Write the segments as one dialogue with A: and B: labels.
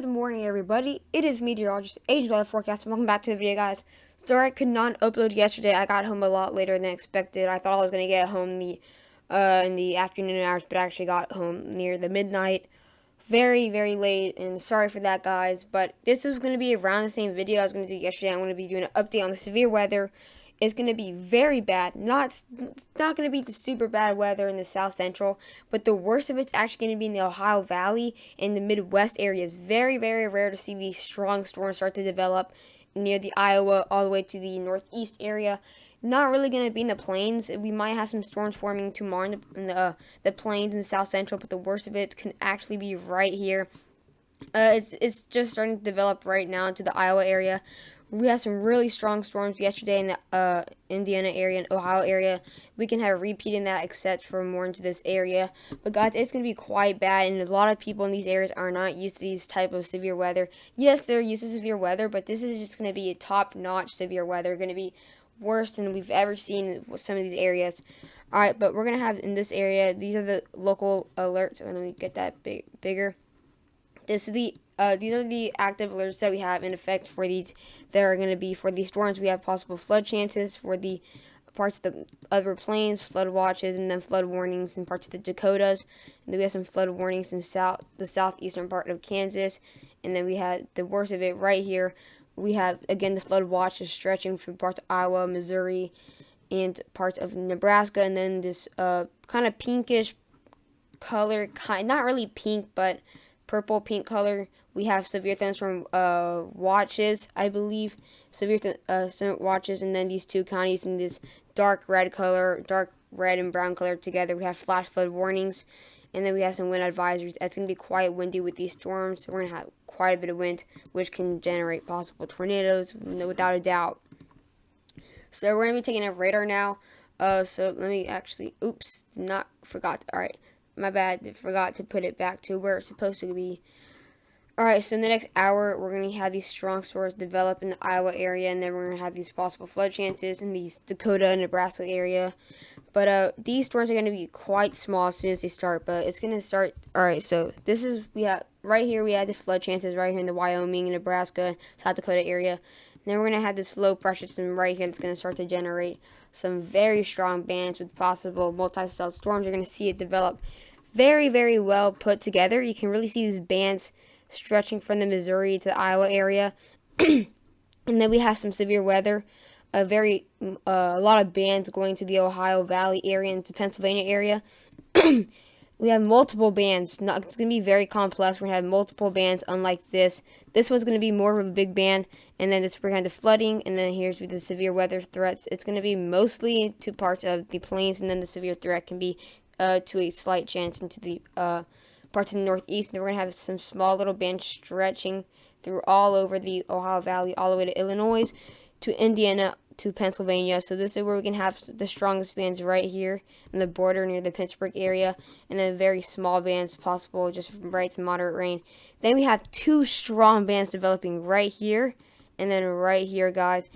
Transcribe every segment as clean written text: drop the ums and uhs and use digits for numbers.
A: Good morning, everybody. It is meteorologist Age Weather Forecast. Welcome back to the video, guys. Sorry I could not upload yesterday. I got home a lot later than expected. I thought I was gonna get home in the afternoon hours, but I actually got home near the midnight. Very late, and sorry for that, guys. But this is gonna be around the same video I was gonna do yesterday. I'm gonna be doing an update on the severe weather. It's going to be very bad. It's not going to be the super bad weather in the South Central, but the worst of it's actually going to be in the Ohio Valley and the Midwest areas. Very rare to see these strong storms start to develop near the Iowa all the way to the Northeast area. Not really going to be in the plains. We might have some storms forming tomorrow in the plains in the South Central, but the worst of it can actually be right here. It's just starting to develop right now into the Iowa area. We had some really strong storms yesterday in the Indiana area and Ohio area. We can have repeating that except for more into this area. But guys, it's going to be quite bad, and a lot of people in these areas are not used to these type of severe weather. Yes, they're used to severe weather, but this is just going to be a top-notch severe weather. Going to be worse than we've ever seen in some of these areas. Alright, but we're going to have in this area, these are the local alerts. Let me get that bigger. These are the active alerts that we have in effect for these. There are going to be for these storms. We have possible flood chances for the parts of the other plains, flood watches, and then flood warnings in parts of the Dakotas. And then we have some flood warnings in the southeastern part of Kansas. And then we had the worst of it right here. We have again the flood watches stretching from parts of Iowa, Missouri, and parts of Nebraska. And then this kind of pinkish color, not really pink, but purple pink color. We have severe thunderstorm watches, I believe, severe watches, and then these two counties in this dark red and brown color together. We have flash flood warnings, and then we have some wind advisories. It's going to be quite windy with these storms. So we're going to have quite a bit of wind, which can generate possible tornadoes, without a doubt. So we're going to be taking a radar now. So let me actually, alright, my bad, forgot to put it back to where it's supposed to be. Alright, so in the next hour, we're going to have these strong storms develop in the Iowa area, and then we're going to have these possible flood chances in these Dakota and Nebraska area. But these storms are going to be quite small as soon as they start, but it's going to start. Alright, so this is, right here we have the flood chances right here in the Wyoming and Nebraska, South Dakota area. And then we're going to have this low pressure system right here that's going to start to generate some very strong bands with possible multi-cell storms. You're going to see it develop very well put together. You can really see these bands stretching from the Missouri to the Iowa area. And then we have some severe weather, a lot of bands going to the Ohio Valley area and to Pennsylvania area. We have multiple bands. It's going to be very complex. We're going to have multiple bands unlike this. This one's going to be more of a big band, and then we're going to have the flooding, and then here's the severe weather threats. It's going to be mostly to parts of the plains, and then the severe threat can be to a slight chance into the parts of the Northeast. And then we're going to have some small little bands stretching through all over the Ohio Valley, all the way to Illinois, to Indiana, to Pennsylvania. So this is where we can have the strongest bands right here in the border near the Pittsburgh area, and then very small bands possible, just right to moderate rain. Then we have two strong bands developing right here, and then right here, guys.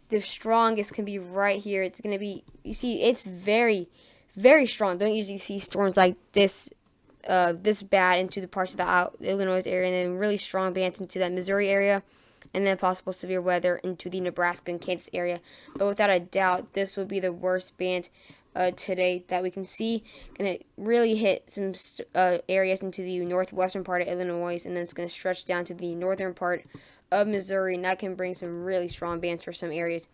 A: The strongest can be right here. It's going to be, you see, it's very strong. Don't usually see storms like this this bad into the parts of the Illinois area, and then really strong bands into that Missouri area, and then possible severe weather into the Nebraska and Kansas area. But without a doubt, this will be the worst band today that we can see. Going to really hit some areas into the northwestern part of Illinois, and then it's going to stretch down to the northern part of Missouri, and that can bring some really strong bands for some areas.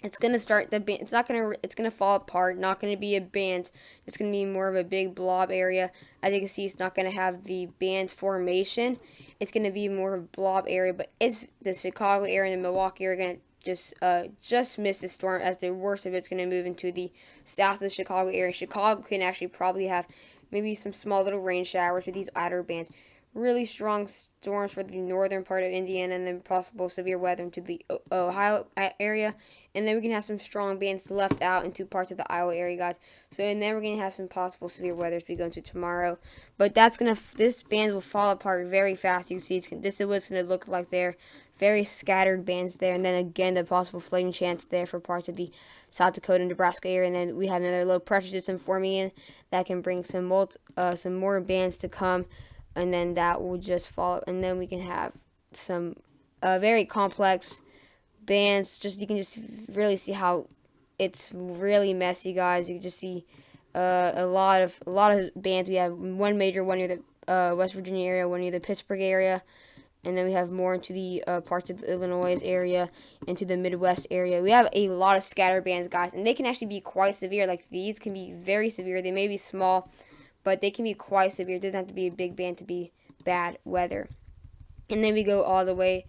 A: It's gonna start the band. It's gonna fall apart. Not gonna be a band. It's gonna be more of a big blob area. As you can see, it's not gonna have the band formation. It's gonna be more of a blob area. But it's the Chicago area and the Milwaukee area gonna just miss the storm, as the worst of it's gonna move into the south of the Chicago area. Chicago can actually probably have maybe some small little rain showers with these outer bands. Really strong storms for the northern part of Indiana, and then possible severe weather into the Ohio area. And then we can have some strong bands left out into parts of the Iowa area, guys. So, and then we're going to have some possible severe weather as we go into tomorrow. But this band will fall apart very fast. You can see, this is what it's going to look like there. Very scattered bands there. And then again, the possible flooding chance there for parts of the South Dakota and Nebraska area. And then we have another low pressure system forming in that can bring some more bands to come and then that will just fall, and then we can have some very complex bands. Just you can just really see how it's really messy, guys. You can just see a lot of bands. We have one major one near the West Virginia area, one near the Pittsburgh area, and then we have more into the parts of the Illinois area, into the Midwest area. We have a lot of scatter bands, guys, and they can actually be quite severe. Like these can be very severe. They may be small, but they can be quite severe. It doesn't have to be a big band to be bad weather. And then we go all the way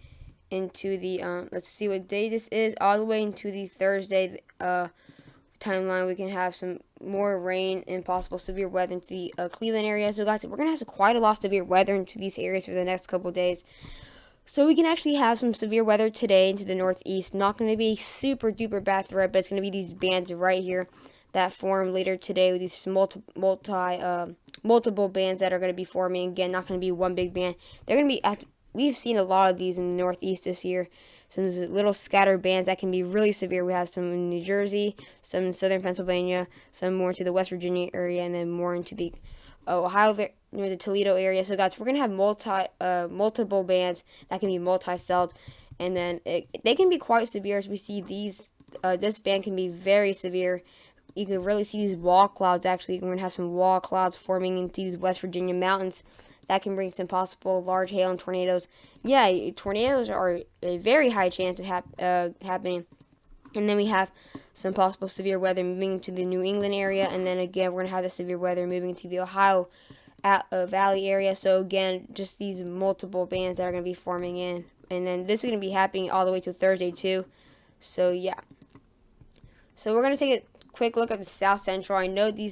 A: into the let's see what day this is, all the way into the Thursday timeline. We can have some more rain and possible severe weather into the Cleveland area. So guys, we're gonna have quite a lot of severe weather into these areas for the next couple of days. So we can actually have some severe weather today into the northeast. Not going to be a super duper bad threat, but it's going to be these bands right here that form later today with these multiple bands that are going to be forming. Again, not going to be one big band. They're going to be we've seen a lot of these in the northeast this year. Some little scattered bands that can be really severe. We have some in New Jersey, some in southern Pennsylvania, some more into the West Virginia area, and then more into the Ohio, near the Toledo area. So guys, we're gonna have multiple bands that can be multi-celled, and then they can be quite severe. As we see these, this band can be very severe. You can really see these wall clouds. Actually, we're gonna have some wall clouds forming into these West Virginia mountains. That can bring some possible large hail and tornadoes. Yeah, tornadoes are a very high chance of happening. And then we have some possible severe weather moving into the New England area. And then again, we're going to have the severe weather moving into the Ohio Valley area. So again, just these multiple bands that are going to be forming in. And then this is going to be happening all the way to Thursday too. So yeah. So we're going to take a quick look at the South Central. I know the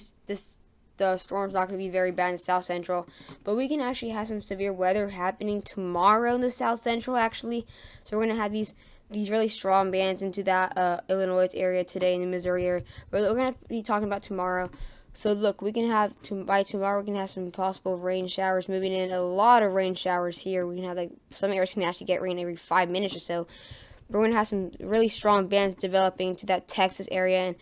A: storm's not going to be very bad in the South Central, but we can actually have some severe weather happening tomorrow in the South Central actually. So we're going to have these really strong bands into that Illinois area today in the Missouri area. But we're going to be talking about tomorrow. So look, we can have by tomorrow we can have some possible rain showers moving in. A lot of rain showers here. We can have like some areas can actually get rain every 5 minutes or so. But we're going to have some really strong bands developing to that Texas area and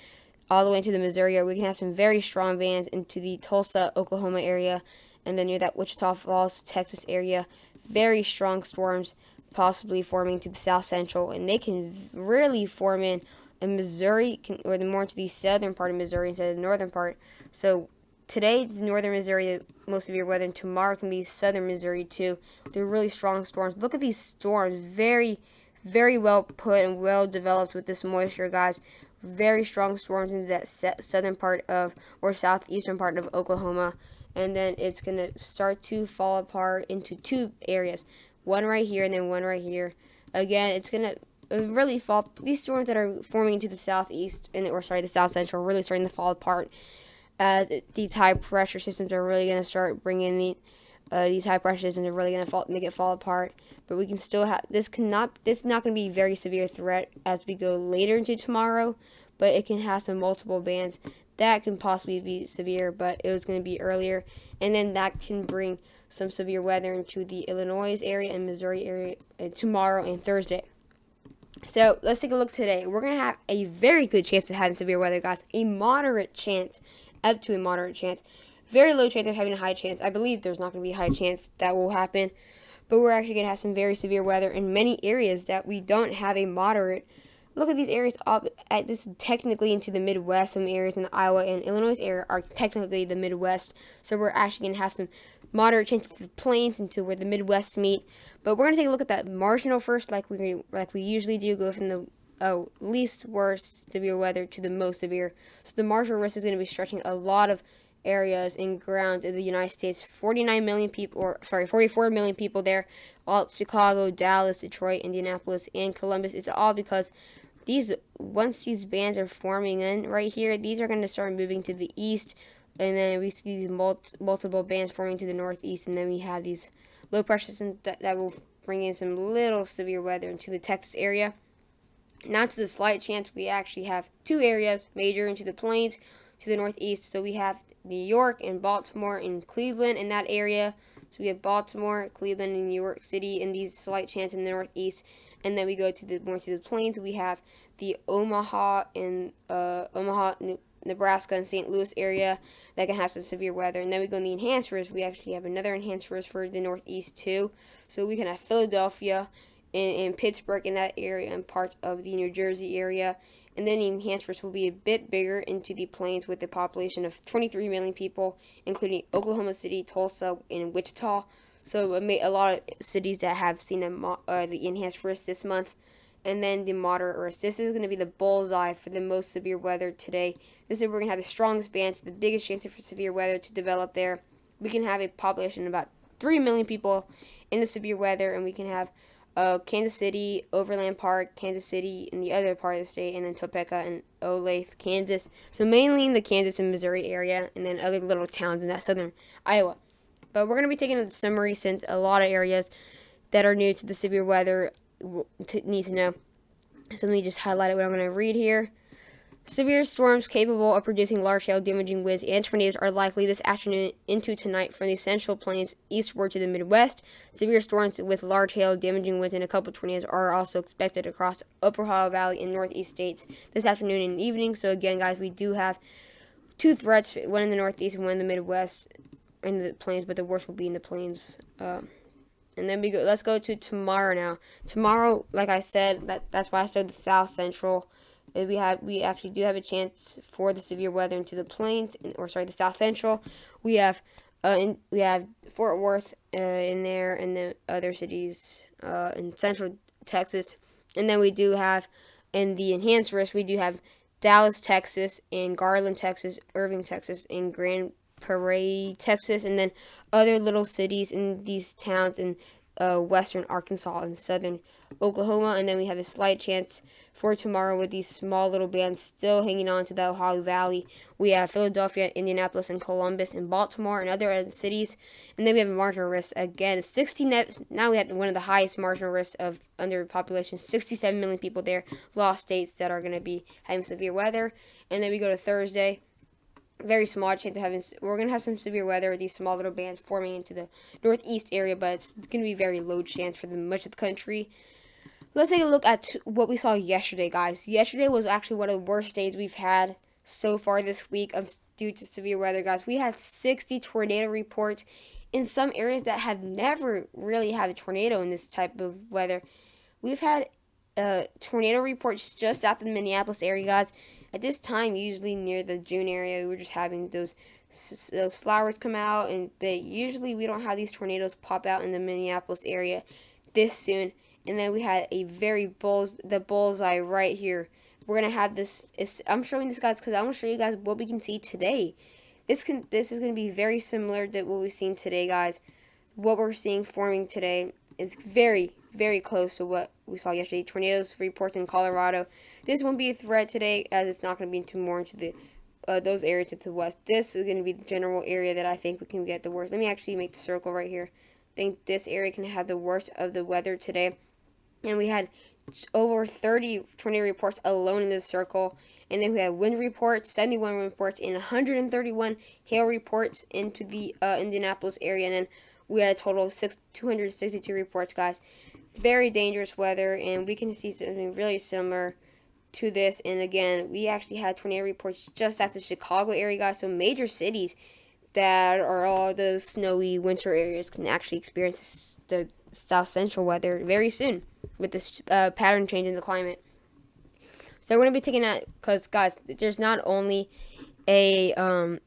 A: all the way into the Missouri area. We can have some very strong bands into the Tulsa, Oklahoma area, and then near that Wichita Falls, Texas area. Very strong storms possibly forming to the South Central, and they can really form in Missouri, or more into the southern part of Missouri instead of the northern part. So today it's northern Missouri, most severe weather, and tomorrow can be southern Missouri too. They're really strong storms. Look at these storms, very, very well put and well developed with this moisture, guys. Very strong storms into that southern part of, or southeastern part of Oklahoma, and then it's going to start to fall apart into two areas, one right here and then one right here. Again, it's going to really fall. These storms that are forming into the southeast, the South Central, are really starting to fall apart. These high pressure systems are really going to start bringing these high pressure systems are really going to make it fall apart. But we can still have this is not going to be a very severe threat as we go later into tomorrow, but it can have some multiple bands that can possibly be severe, but it was going to be earlier, and then that can bring some severe weather into the Illinois area and Missouri area tomorrow and Thursday. So let's take a look today. We're going to have a very good chance of having severe weather, guys. A moderate chance, up to a moderate chance. Very low chance of having a high chance. I believe there's not going to be a high chance that will happen, but we're actually going to have some very severe weather in many areas that we don't have a moderate. Look at these areas. This is technically into the Midwest. Some areas in the Iowa and Illinois area are technically the Midwest. So we're actually going to have some moderate chances of plains into where the Midwest meet. But we're going to take a look at that marginal first, like we usually do. Go from the least worst severe weather to the most severe. So the marginal risk is going to be stretching a lot of areas and ground in the United States. 44 million people there. All Chicago, Dallas, Detroit, Indianapolis, and Columbus. It's all because once these bands are forming in right here, these are going to start moving to the east, and then we see these multiple bands forming to the northeast, and then we have these low pressure systems that will bring in some little severe weather into the Texas area. Now to the slight chance, we actually have two areas, major into the plains to the northeast. So we have New York and Baltimore and Cleveland in that area. So we have Baltimore, Cleveland, and New York City in these slight chance in the northeast. And then we go to more to the plains. We have the Omaha and Nebraska and St. Louis area that can have some severe weather. And then we go in the enhanced risk. We actually have another enhanced risk for the Northeast too. So we can have Philadelphia and Pittsburgh in that area and part of the New Jersey area. And then the enhanced risk will be a bit bigger into the plains with a population of 23 million people, including Oklahoma City, Tulsa, and Wichita. So a lot of cities that have seen the enhanced risk this month. And then the moderate risk. This is going to be the bullseye for the most severe weather today. This is where we're going to have the strongest bands, the biggest chances for severe weather to develop there. We can have a population of about 3 million people in the severe weather, and we can have Kansas City, Overland Park, Kansas City, in the other part of the state, and then Topeka and Olathe, Kansas. So mainly in the Kansas and Missouri area, and then other little towns in that southern Iowa. But we're going to be taking a summary since a lot of areas that are new to the severe weather need to know. So let me just highlight what I'm going to read here. Severe storms capable of producing large-scale damaging winds and tornadoes are likely this afternoon into tonight from the central plains eastward to the Midwest. Severe storms with large hail, damaging winds, and a couple tornadoes are also expected across Upper Ohio Valley and Northeast states this afternoon and evening. So again, guys, we do have two threats, one in the Northeast and one in the Midwest and the plains, but the worst will be in the plains. And then let's go to tomorrow now. Tomorrow, like I said, that's why I said the South Central. We actually do have a chance for the severe weather into the plains, the South Central. We have Fort Worth in there, and then other cities in Central Texas. And then we do have, in the enhanced risk, we do have Dallas, Texas, and Garland, Texas, Irving, Texas, and Grand Prairie, Texas, and then other little cities in these towns in western Arkansas and southern Oklahoma. And then we have a slight chance for tomorrow with these small little bands still hanging on to the Ohio Valley. We have Philadelphia, Indianapolis, and Columbus, and Baltimore, and other cities. And then we have a marginal risk again. 60 now we have one of the highest marginal risks of underpopulation. 67 million people there. Lost states that are going to be having severe weather. And then we go to Thursday. Very small chance of having. We're going to have some severe weather with these small little bands forming into the northeast area, but it's going to be very low chance for much of the country. Let's take a look at what we saw yesterday, guys. Yesterday was actually one of the worst days we've had so far this week due to severe weather, guys. We had 60 tornado reports in some areas that have never really had a tornado in this type of weather. We've had tornado reports just south of the Minneapolis area, guys. At this time, usually near the June area, we were just having those flowers come out, but usually we don't have these tornadoes pop out in the Minneapolis area this soon. And then we had a the bullseye right here. We're gonna have this. I'm showing this, guys, because I want to show you guys what we can see today. This is gonna be very similar to what we've seen today, guys. What we're seeing forming today is very, very close to what we saw yesterday. Tornadoes reports in Colorado. This won't be a threat today, as it's not going to be too more into the those areas to the west. This is going to be the general area that I think we can get the worst. Let me actually make the circle right here. I think this area can have the worst of the weather today. And we had over 30 tornado reports alone in this circle. And then we had wind reports, 71 wind reports, and 131 hail reports into the Indianapolis area. And then we had a total of 262 reports, guys. Very dangerous weather, and we can see something really similar to this. And again, we actually had tornado reports just at the Chicago area, guys. So major cities that are all those snowy winter areas can actually experience the South Central weather very soon with this pattern change in the climate. So we're going to be taking that because, guys, there's not only a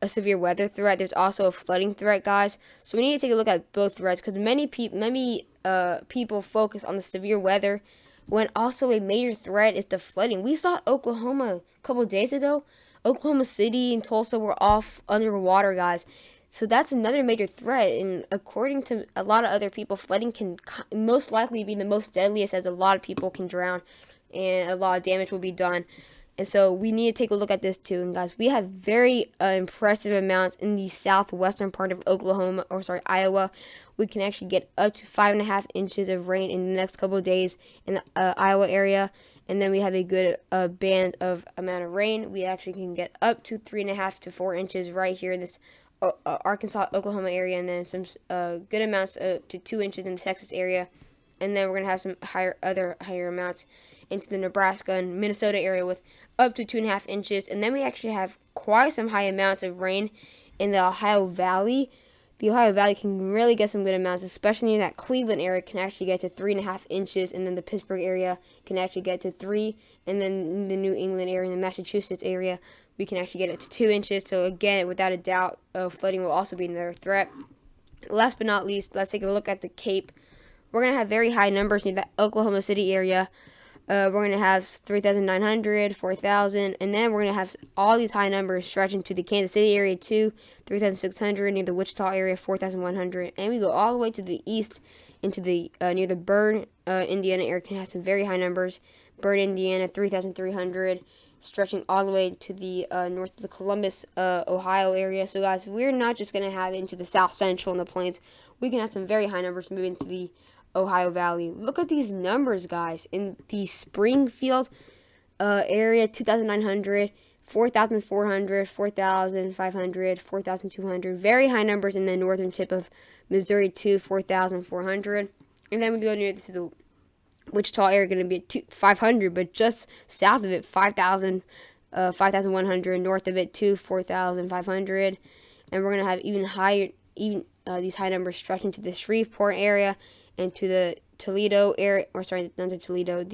A: severe weather threat, there's also a flooding threat, guys. So we need to take a look at both threats because many people focus on the severe weather when also a major threat is the flooding. We saw Oklahoma a couple of days ago. Oklahoma City and Tulsa were off underwater, guys. So that's another major threat, and according to a lot of other people, flooding can most likely be the most deadliest, as a lot of people can drown and a lot of damage will be done. And so we need to take a look at this too. And guys, we have very impressive amounts in the southwestern part of Iowa. We can actually get up to 5.5 inches of rain in the next couple of days in the Iowa area. And then we have a good band of amount of rain. We actually can get up to 3.5 to 4 inches right here in this Arkansas, Oklahoma area. And then some good amounts to 2 inches in the Texas area. and then we're going to have some higher amounts into the Nebraska and Minnesota area with up to 2.5 inches. And then we actually have quite some high amounts of rain in the Ohio Valley. The Ohio Valley can really get some good amounts, especially in that Cleveland area can actually get to 3.5 inches, and then the Pittsburgh area can actually get to 3, and then in the New England area and the Massachusetts area, we can actually get it to 2 inches. So again, without a doubt, flooding will also be another threat. Last but not least, let's take a look at the Cape. We're going to have very high numbers in the Oklahoma City area. We're going to have 3,900, 4,000, and then we're going to have all these high numbers stretching to the Kansas City area too, 3,600, near the Wichita area, 4,100, and we go all the way to the east into the near the Bern, Indiana area can have some very high numbers. Bern, Indiana, 3,300, stretching all the way to the north of the Columbus, Ohio area. So guys, we're not just going to have into the south central and the plains. We can have some very high numbers moving to the Ohio Valley. Look at these numbers, guys. In the Springfield area, 2,900, 4,400, 4,500, 4,200. Very high numbers in the northern tip of Missouri, too, 4,400. And then we go near to the Wichita area, going to be at 500, but just south of it, 5,000, 5,100. North of it, too, 4,500. And we're going to have even higher, these high numbers stretching to the Shreveport area and to the Toledo area, or sorry, not the Toledo,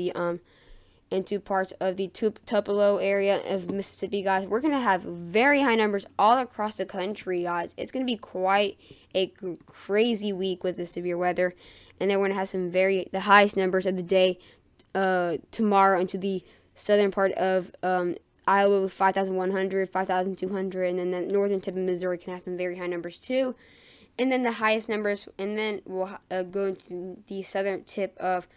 A: into parts of the Tupelo area of Mississippi, guys. We're going to have very high numbers all across the country, guys. It's going to be quite a crazy week with the severe weather. And then we're going to have the highest numbers of the day tomorrow into the southern part of Iowa with 5,100, 5,200, and then the northern tip of Missouri can have some very high numbers too. And then the highest numbers, and then we'll go into the southern tip of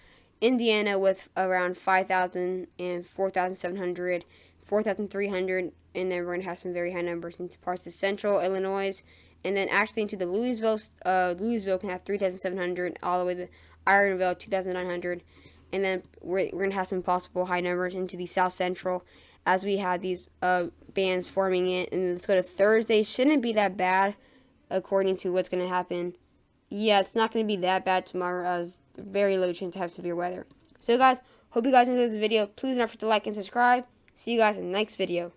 A: Indiana with around 5,000 and 4,700, 4,300, and then we're going to have some very high numbers into parts of central Illinois, and then actually into the Louisville can have 3,700, all the way to Ironville, 2,900, and then we're going to have some possible high numbers into the south central as we have these bands forming it. And let's go to Thursday. Shouldn't be that bad according to what's going to happen. Yeah, it's not going to be that bad tomorrow, as very low chance to have severe weather. So guys, hope you guys enjoyed this video. Please don't forget to like and subscribe. See you guys in the next video.